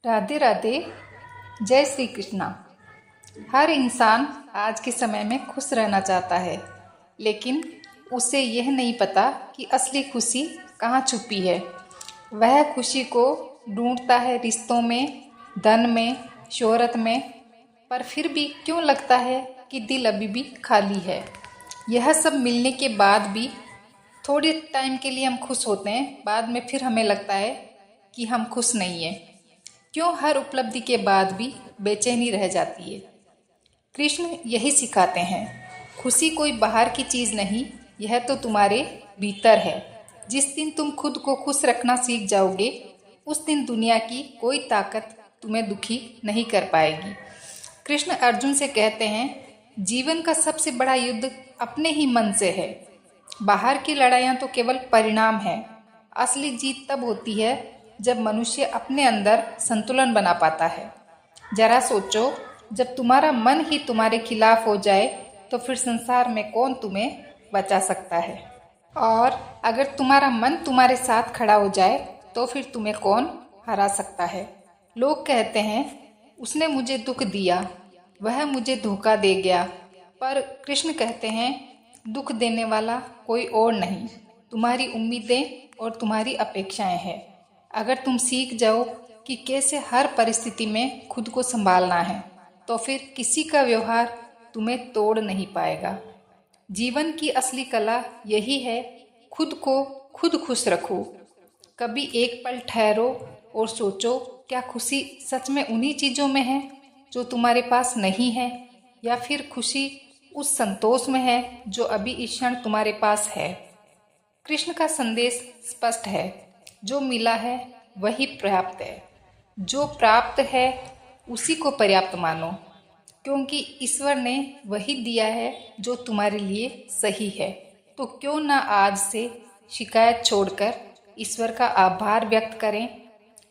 राधे राधे। जय श्री कृष्णा। हर इंसान आज के समय में खुश रहना चाहता है, लेकिन उसे यह नहीं पता कि असली खुशी कहाँ छुपी है। वह खुशी को ढूंढता है रिश्तों में, धन में, शोहरत में, पर फिर भी क्यों लगता है कि दिल अभी भी खाली है। यह सब मिलने के बाद भी थोड़े टाइम के लिए हम खुश होते हैं, बाद में फिर हमें लगता है कि हम खुश नहीं हैं। क्यों हर उपलब्धि के बाद भी बेचैनी रह जाती है। कृष्ण यही सिखाते हैं, खुशी कोई बाहर की चीज़ नहीं, यह तो तुम्हारे भीतर है। जिस दिन तुम खुद को खुश रखना सीख जाओगे, उस दिन दुनिया की कोई ताकत तुम्हें दुखी नहीं कर पाएगी। कृष्ण अर्जुन से कहते हैं, जीवन का सबसे बड़ा युद्ध अपने ही मन से है। बाहर की लड़ाइयाँ तो केवल परिणाम है। असली जीत तब होती है जब मनुष्य अपने अंदर संतुलन बना पाता है। जरा सोचो, जब तुम्हारा मन ही तुम्हारे खिलाफ हो जाए तो फिर संसार में कौन तुम्हें बचा सकता है। और अगर तुम्हारा मन तुम्हारे साथ खड़ा हो जाए तो फिर तुम्हें कौन हरा सकता है। लोग कहते हैं, उसने मुझे दुख दिया, वह मुझे धोखा दे गया, पर कृष्ण कहते हैं, दुख देने वाला कोई और नहीं, तुम्हारी उम्मीदें और तुम्हारी अपेक्षाएं हैं। अगर तुम सीख जाओ कि कैसे हर परिस्थिति में खुद को संभालना है, तो फिर किसी का व्यवहार तुम्हें तोड़ नहीं पाएगा। जीवन की असली कला यही है, खुद को खुद खुश रखो। कभी एक पल ठहरो और सोचो, क्या खुशी सच में उन्हीं चीज़ों में है जो तुम्हारे पास नहीं है, या फिर खुशी उस संतोष में है जो अभी इस क्षण तुम्हारे पास है। कृष्ण का संदेश स्पष्ट है, जो मिला है वही पर्याप्त है, जो प्राप्त है उसी को पर्याप्त मानो, क्योंकि ईश्वर ने वही दिया है जो तुम्हारे लिए सही है। तो क्यों ना आज से शिकायत छोड़कर ईश्वर का आभार व्यक्त करें।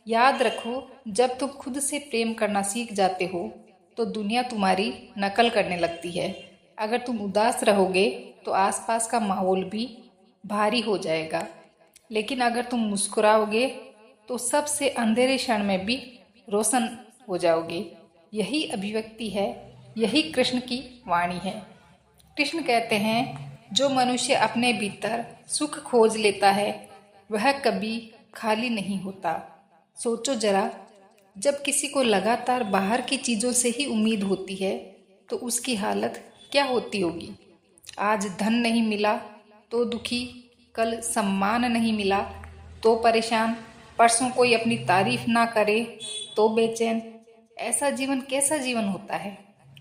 याद रखो, जब तुम खुद से प्रेम करना सीख जाते हो तो दुनिया तुम्हारी नकल करने लगती है। अगर तुम उदास रहोगे तो आसपास का माहौल भी भारी हो जाएगा, लेकिन अगर तुम मुस्कुराओगे तो सबसे अंधेरे क्षण में भी रोशन हो जाओगे। यही अभिव्यक्ति है, यही कृष्ण की वाणी है। कृष्ण कहते हैं, जो मनुष्य अपने भीतर सुख खोज लेता है वह कभी खाली नहीं होता। सोचो जरा, जब किसी को लगातार बाहर की चीज़ों से ही उम्मीद होती है तो उसकी हालत क्या होती होगी। आज धन नहीं मिला तो दुखी, कल सम्मान नहीं मिला तो परेशान, परसों कोई अपनी तारीफ ना करे तो बेचैन। ऐसा जीवन कैसा जीवन होता है।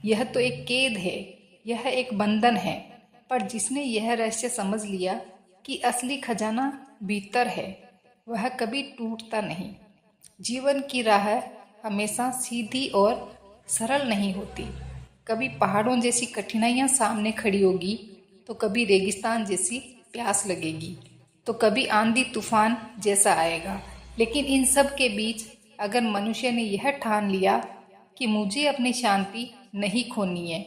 यह तो एक कैद है, यह एक बंधन है। पर जिसने यह रहस्य समझ लिया कि असली खजाना भीतर है, वह कभी टूटता नहीं। जीवन की राह हमेशा सीधी और सरल नहीं होती। कभी पहाड़ों जैसी कठिनाइयाँ सामने खड़ी होगी, तो कभी रेगिस्तान जैसी प्यास लगेगी, तो कभी आंधी तूफान जैसा आएगा। लेकिन इन सब के बीच अगर मनुष्य ने यह ठान लिया कि मुझे अपनी शांति नहीं खोनी है,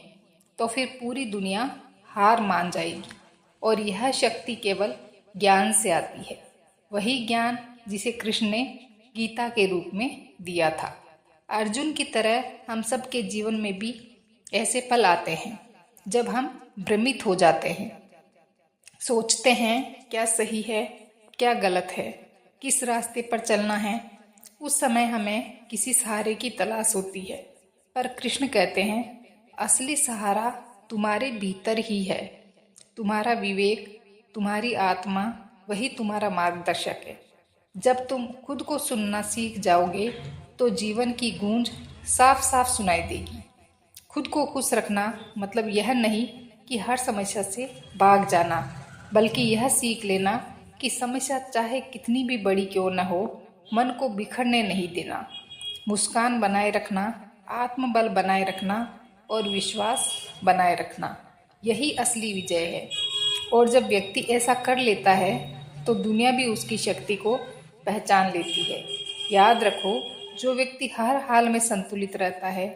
तो फिर पूरी दुनिया हार मान जाएगी। और यह शक्ति केवल ज्ञान से आती है, वही ज्ञान जिसे कृष्ण ने गीता के रूप में दिया था। अर्जुन की तरह हम सब के जीवन में भी ऐसे पल आते हैं जब हम भ्रमित हो जाते हैं, सोचते हैं क्या सही है, क्या गलत है, किस रास्ते पर चलना है। उस समय हमें किसी सहारे की तलाश होती है, पर कृष्ण कहते हैं, असली सहारा तुम्हारे भीतर ही है। तुम्हारा विवेक, तुम्हारी आत्मा, वही तुम्हारा मार्गदर्शक है। जब तुम खुद को सुनना सीख जाओगे तो जीवन की गूंज साफ साफ सुनाई देगी। खुद को खुश रखना मतलब यह नहीं कि हर समस्या से भाग जाना, बल्कि यह सीख लेना कि समस्या चाहे कितनी भी बड़ी क्यों न हो, मन को बिखरने नहीं देना। मुस्कान बनाए रखना, आत्मबल बनाए रखना और विश्वास बनाए रखना, यही असली विजय है। और जब व्यक्ति ऐसा कर लेता है तो दुनिया भी उसकी शक्ति को पहचान लेती है। याद रखो, जो व्यक्ति हर हाल में संतुलित रहता है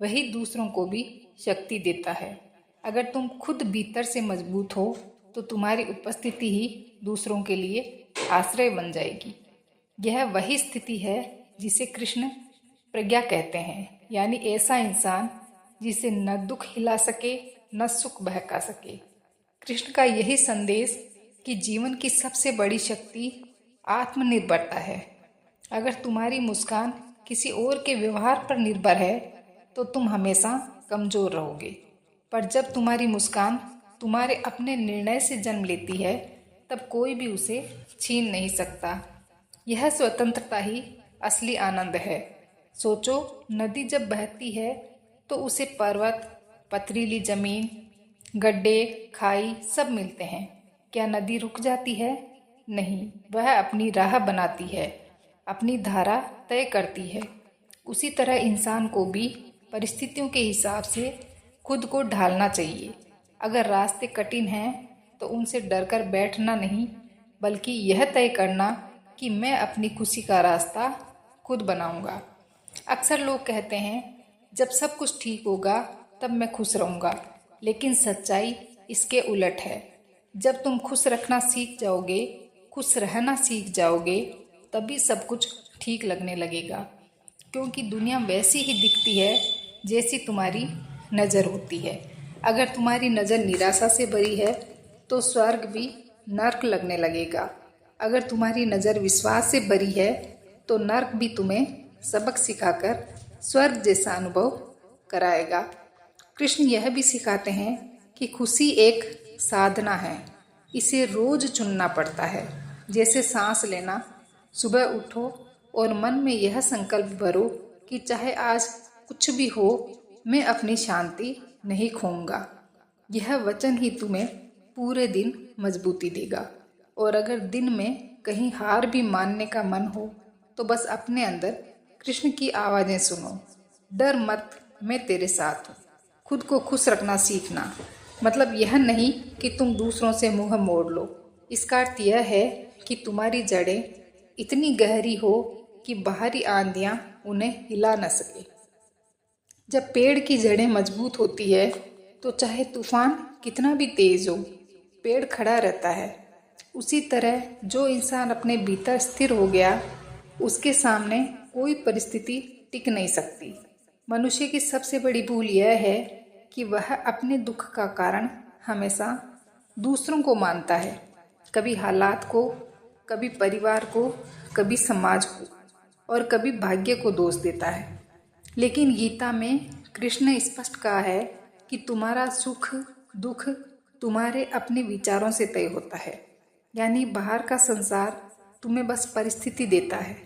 वही दूसरों को भी शक्ति देता है। अगर तुम खुद भीतर से मजबूत हो तो तुम्हारी उपस्थिति ही दूसरों के लिए आश्रय बन जाएगी। यह वही स्थिति है जिसे कृष्ण प्रज्ञा कहते हैं, यानी ऐसा इंसान जिसे न दुख हिला सके न सुख बहका सके। कृष्ण का यही संदेश कि जीवन की सबसे बड़ी शक्ति आत्मनिर्भरता है। अगर तुम्हारी मुस्कान किसी और के व्यवहार पर निर्भर है तो तुम हमेशा कमजोर रहोगे, पर जब तुम्हारी मुस्कान तुम्हारे अपने निर्णय से जन्म लेती है तब कोई भी उसे छीन नहीं सकता। यह स्वतंत्रता ही असली आनंद है। सोचो, नदी जब बहती है तो उसे पर्वत, पथरीली जमीन, गड्ढे, खाई सब मिलते हैं। क्या नदी रुक जाती है? नहीं, वह अपनी राह बनाती है, अपनी धारा तय करती है। उसी तरह इंसान को भी परिस्थितियों के हिसाब से खुद को ढालना चाहिए। अगर रास्ते कठिन हैं तो उनसे डरकर बैठना नहीं, बल्कि यह तय करना कि मैं अपनी खुशी का रास्ता खुद बनाऊंगा। अक्सर लोग कहते हैं, जब सब कुछ ठीक होगा तब मैं खुश रहूंगा, लेकिन सच्चाई इसके उलट है। जब तुम खुश रखना सीख जाओगे, खुश रहना सीख जाओगे, तभी सब कुछ ठीक लगने लगेगा। क्योंकि दुनिया वैसी ही दिखती है जैसी तुम्हारी नज़र होती है। अगर तुम्हारी नज़र निराशा से भरी है तो स्वर्ग भी नर्क लगने लगेगा। अगर तुम्हारी नज़र विश्वास से भरी है तो नर्क भी तुम्हें सबक सिखाकर स्वर्ग जैसा अनुभव कराएगा। कृष्ण यह भी सिखाते हैं कि खुशी एक साधना है, इसे रोज चुनना पड़ता है। जैसे सांस लेना। सुबह उठो और मन में यह संकल्प भरो कि चाहे आज कुछ भी हो, मैं अपनी शांति नहीं खोऊंगा। यह वचन ही तुम्हें पूरे दिन मजबूती देगा। और अगर दिन में कहीं हार भी मानने का मन हो तो बस अपने अंदर कृष्ण की आवाज़ें सुनो। डर मत, मैं तेरे साथ हूँ। खुद को खुश रखना सीखना मतलब यह नहीं कि तुम दूसरों से मुंह मोड़ लो। इसका अर्थ यह है कि तुम्हारी जड़ें इतनी गहरी हो कि बाहरी आंधियां उन्हें हिला न सके। जब पेड़ की जड़ें मजबूत होती है तो चाहे तूफान कितना भी तेज हो, पेड़ खड़ा रहता है। उसी तरह जो इंसान अपने भीतर स्थिर हो गया, उसके सामने कोई परिस्थिति टिक नहीं सकती। मनुष्य की सबसे बड़ी भूल यह है कि वह अपने दुख का कारण हमेशा दूसरों को मानता है। कभी हालात को, कभी परिवार को, कभी समाज को और कभी भाग्य को दोष देता है। लेकिन गीता में कृष्ण ने स्पष्ट कहा है कि तुम्हारा सुख दुख तुम्हारे अपने विचारों से तय होता है। यानी बाहर का संसार तुम्हें बस परिस्थिति देता है,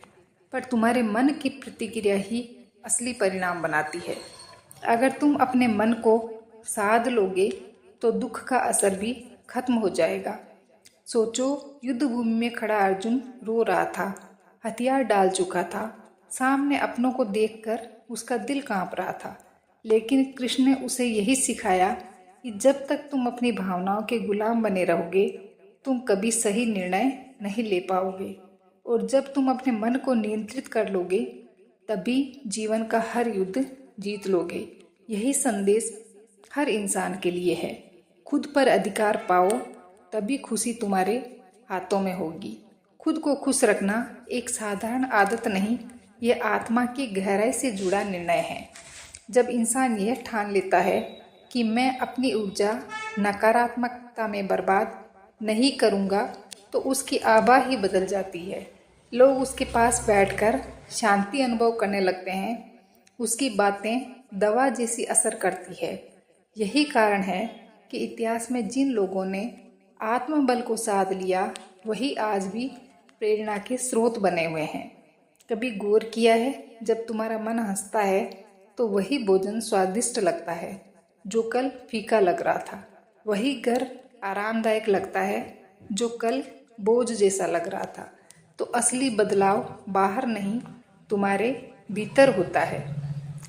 पर तुम्हारे मन की प्रतिक्रिया ही असली परिणाम बनाती है। अगर तुम अपने मन को साध लोगे तो दुख का असर भी खत्म हो जाएगा। सोचो, युद्ध भूमि में खड़ा अर्जुन रो रहा था, हथियार डाल चुका था, सामने अपनों को देखकर उसका दिल कांप रहा था। लेकिन कृष्ण ने उसे यही सिखाया कि जब तक तुम अपनी भावनाओं के गुलाम बने रहोगे, तुम कभी सही निर्णय नहीं ले पाओगे। और जब तुम अपने मन को नियंत्रित कर लोगे, तभी जीवन का हर युद्ध जीत लोगे। यही संदेश हर इंसान के लिए है। खुद पर अधिकार पाओ, तभी खुशी तुम्हारे हाथों में होगी। खुद को खुश रखना एक साधारण आदत नहीं, यह आत्मा की गहराई से जुड़ा निर्णय है। जब इंसान यह ठान लेता है कि मैं अपनी ऊर्जा नकारात्मकता में बर्बाद नहीं करूँगा, तो उसकी आभा ही बदल जाती है। लोग उसके पास बैठकर शांति अनुभव करने लगते हैं। उसकी बातें दवा जैसी असर करती है। यही कारण है कि इतिहास में जिन लोगों ने आत्मबल को साध लिया, वही आज भी प्रेरणा के स्रोत बने हुए हैं। कभी गौर किया है, जब तुम्हारा मन हंसता है तो वही भोजन स्वादिष्ट लगता है जो कल फीका लग रहा था। वही घर आरामदायक लगता है जो कल बोझ जैसा लग रहा था। तो असली बदलाव बाहर नहीं, तुम्हारे भीतर होता है।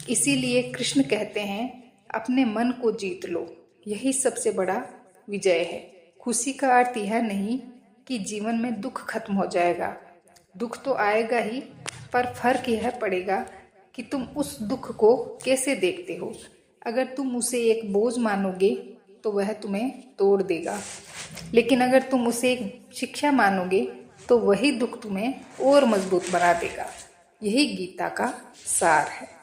इसीलिए कृष्ण कहते हैं, अपने मन को जीत लो, यही सबसे बड़ा विजय है। खुशी का अर्थ यह नहीं कि जीवन में दुख खत्म हो जाएगा। दुख तो आएगा ही, पर फर्क यह पड़ेगा कि तुम उस दुख को कैसे देखते हो। अगर तुम उसे एक बोझ मानोगे तो वह तुम्हें तोड़ देगा, लेकिन अगर तुम उसे एक शिक्षा मानोगे तो वही दुख तुम्हें और मजबूत बना देगा। यही गीता का सार है।